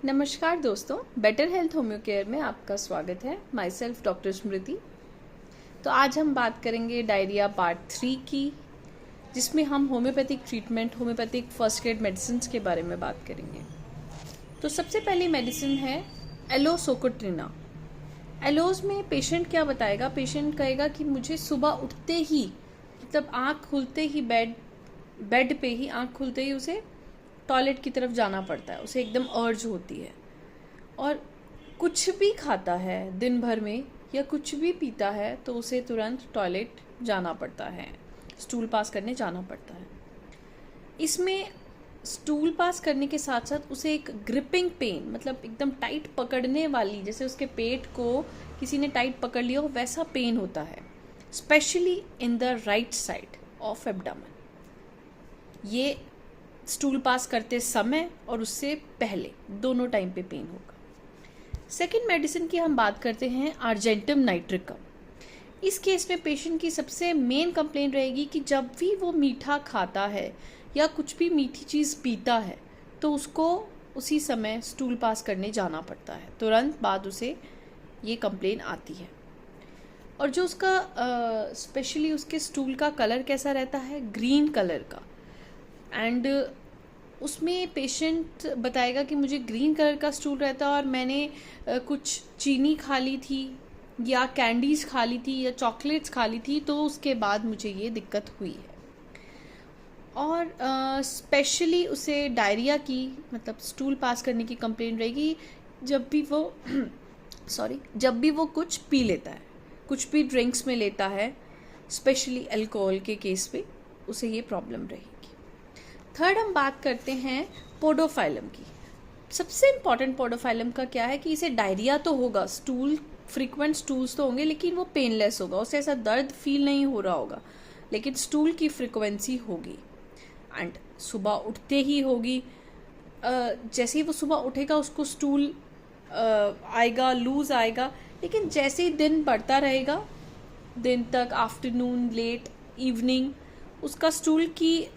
नमस्कार दोस्तों, better health homeo care में आपका स्वागत है। माई सेल्फ डॉक्टर स्मृति। तो आज हम बात करेंगे डायरिया पार्ट 3 की, जिसमें हम homeopathic treatment, homeopathic first aid medicine के बारे में बात करेंगे। तो सबसे पहली मेडिसिन है एलोसोकोट्रिना। एलोज में पेशेंट क्या बताएगा? पेशेंट कहेगा कि मुझे सुबह उठते ही, मतलब आँख खुलते ही, बेड पे ही आँख खुलते ही उसे टॉयलेट की तरफ जाना पड़ता है, उसे एकदम अर्ज होती है। और कुछ भी खाता है दिन भर में या कुछ भी पीता है तो उसे तुरंत टॉयलेट जाना पड़ता है, स्टूल पास करने जाना पड़ता है। इसमें स्टूल पास करने के साथ साथ उसे एक ग्रिपिंग पेन, मतलब एकदम टाइट पकड़ने वाली, जैसे उसके पेट को किसी ने टाइट पकड़ लिया हो वैसा पेन होता है, specially in the right side of abdomen. ये स्टूल पास करते समय और उससे पहले दोनों टाइम पे पेन होगा। सेकेंड मेडिसिन की हम बात करते हैं आर्जेंटम नाइट्रिकम। इस केस में पेशेंट की सबसे मेन कंप्लेंट रहेगी कि जब भी वो मीठा खाता है या कुछ भी मीठी चीज़ पीता है तो उसको उसी समय स्टूल पास करने जाना पड़ता है, तुरंत बाद उसे ये कंप्लेंट आती है। और जो उसका स्पेशली उसके स्टूल का कलर कैसा रहता है? ग्रीन कलर का। एंड उसमें पेशेंट बताएगा कि मुझे ग्रीन कलर का स्टूल रहता है और मैंने कुछ चीनी खा ली थी या कैंडीज़ खा ली थी या चॉकलेट्स खा ली थी, तो उसके बाद मुझे ये दिक्कत हुई है। और स्पेशली उसे डायरिया की, मतलब स्टूल पास करने की कंप्लेंट रहेगी जब भी वो जब भी वो कुछ पी लेता है, कुछ भी ड्रिंक्स में लेता है, स्पेशली अल्कोहल के केस पे उसे ये प्रॉब्लम रहेगी। थर्ड हम बात करते हैं पोडोफाइलम की। सबसे इम्पॉर्टेंट पोडोफाइलम का क्या है कि इसे डायरिया तो होगा, फ्रीक्वेंट स्टूल्स तो होंगे, लेकिन वो पेनलेस होगा, उसे ऐसा दर्द फील नहीं हो रहा होगा, लेकिन स्टूल की फ्रीक्वेंसी होगी एंड सुबह उठते ही होगी। जैसे ही वो सुबह उठेगा उसको स्टूल आएगा, लूज आएगा, लेकिन जैसे ही दिन बढ़ता रहेगा, दिन तक, आफ्टरनून, लेट इवनिंग, उसका स्टूल की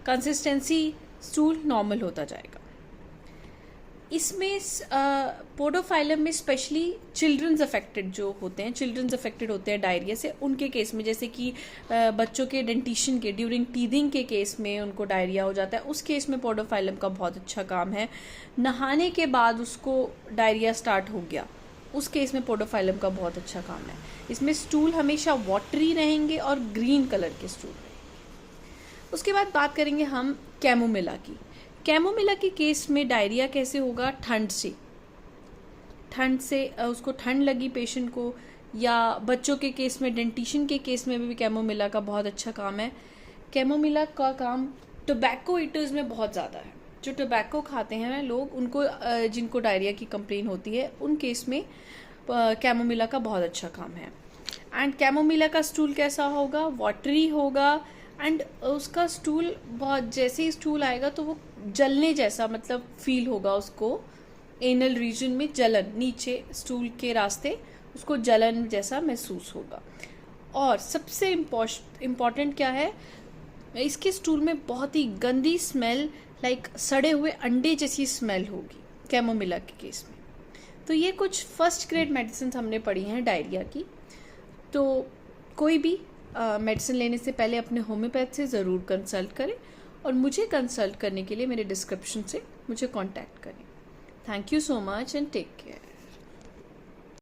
कंसिस्टेंसी, स्टूल नॉर्मल होता जाएगा। इसमें पोडोफाइलम में स्पेशली चिल्ड्रंस अफेक्टेड होते हैं डायरिया से, उनके केस में, जैसे कि बच्चों के डेंटिशन के ड्यूरिंग टीथिंग के केस में उनको डायरिया हो जाता है, उस केस में पोडोफाइलम का बहुत अच्छा काम है। नहाने के बाद उसको डायरिया स्टार्ट हो गया, उस केस में पोडोफाइलम का बहुत अच्छा काम है। इसमें स्टूल हमेशा वाटरी रहेंगे और ग्रीन कलर के स्टूल। उसके बाद बात करेंगे हम कैमोमिला की। कैमोमिला के केस में डायरिया कैसे होगा? ठंड से उसको ठंड लगी पेशेंट को, या बच्चों के केस में, डेंटिशन के केस में भी कैमोमिला का बहुत अच्छा काम है। कैमोमिला का काम टोबैको ईटर्स में बहुत ज़्यादा है। जो टोबैको खाते हैं लोग, उनको जिनको डायरिया की कंप्लेन होती है, उन केस में कैमोमिला का बहुत अच्छा काम है। एंड कैमोमिला का स्टूल कैसा होगा? वाटरी होगा एंड उसका स्टूल बहुत, जैसे ही स्टूल आएगा तो वो जलने जैसा, मतलब फील होगा उसको, एनल रीजन में जलन, नीचे स्टूल के रास्ते उसको जलन जैसा महसूस होगा। और सबसे इम्पॉर्टेंट क्या है? इसके स्टूल में बहुत ही गंदी स्मेल, लाइक सड़े हुए अंडे जैसी स्मेल होगी कैमोमिला के केस में। तो ये कुछ फर्स्ट ग्रेड मेडिसिन हमने पढ़ी हैं डायरिया की। तो कोई भी मेडिसिन लेने से पहले अपने होम्योपैथ से ज़रूर कंसल्ट करें, और मुझे कंसल्ट करने के लिए मेरे डिस्क्रिप्शन से मुझे कांटेक्ट करें। Thank you so much and take care.